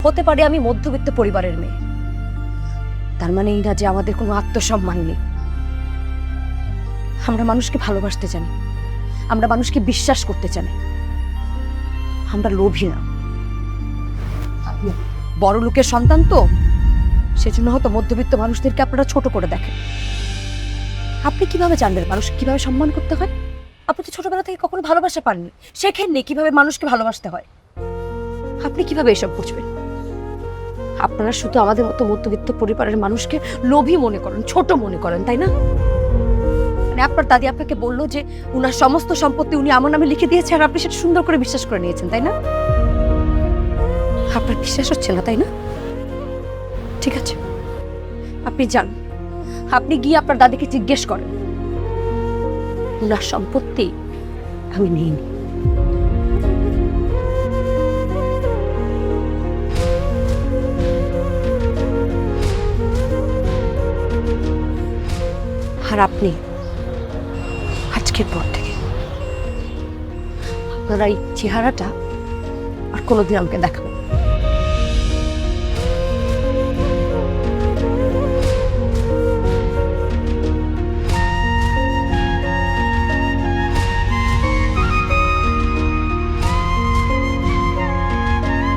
হতে পারে আমি মধ্যবিত্ত পরিবারের মেয়ে, তার মানে এই না যে আমাদের কোনো আত্মসম্মান নেই। আমরা মানুষকে ভালোবাসতে জানি, আমরা মানুষকে বিশ্বাস করতে জানি, আমরা লোভী না। বড় লোকের সন্তান তো, সেজন্য হয়তো মধ্যবিত্ত মানুষদেরকে আপনারা ছোট করে দেখেন। আপনি কিভাবে জানবেন মানুষ কিভাবে সম্মান করতে হয়? আপনি তো ছোটবেলা থেকে কখনো ভালোবাসা পাননি, শেখেননি কিভাবে মানুষকে ভালোবাসতে হয়। আপনি কিভাবে এসব বুঝবেন? আপনারা শুধু আমাদের মতো মধ্যবিত্ত পরিবারের মানুষকে লোভী মনে করেন, ছোট মনে করেন, তাই না? মানে আপনার দাদি আপনাকে বললো যে উনার সমস্ত সম্পত্তি উনি আমার নামে লিখে দিয়েছে, আর আপনি সেটা সুন্দর করে বিশ্বাস করে নিয়েছেন, তাই না? আপনার বিশ্বাস হচ্ছে না, তাই না? ঠিক আছে, আপনি যান, আপনি গিয়ে আপনার দাদিকে জিজ্ঞেস করেন উনার সম্পত্তি আমি নিইনি। আর আপনি আজকের পর থেকে আপনারা এই চেহারাটা আর কোনোদিন আমাকে দেখাবেন।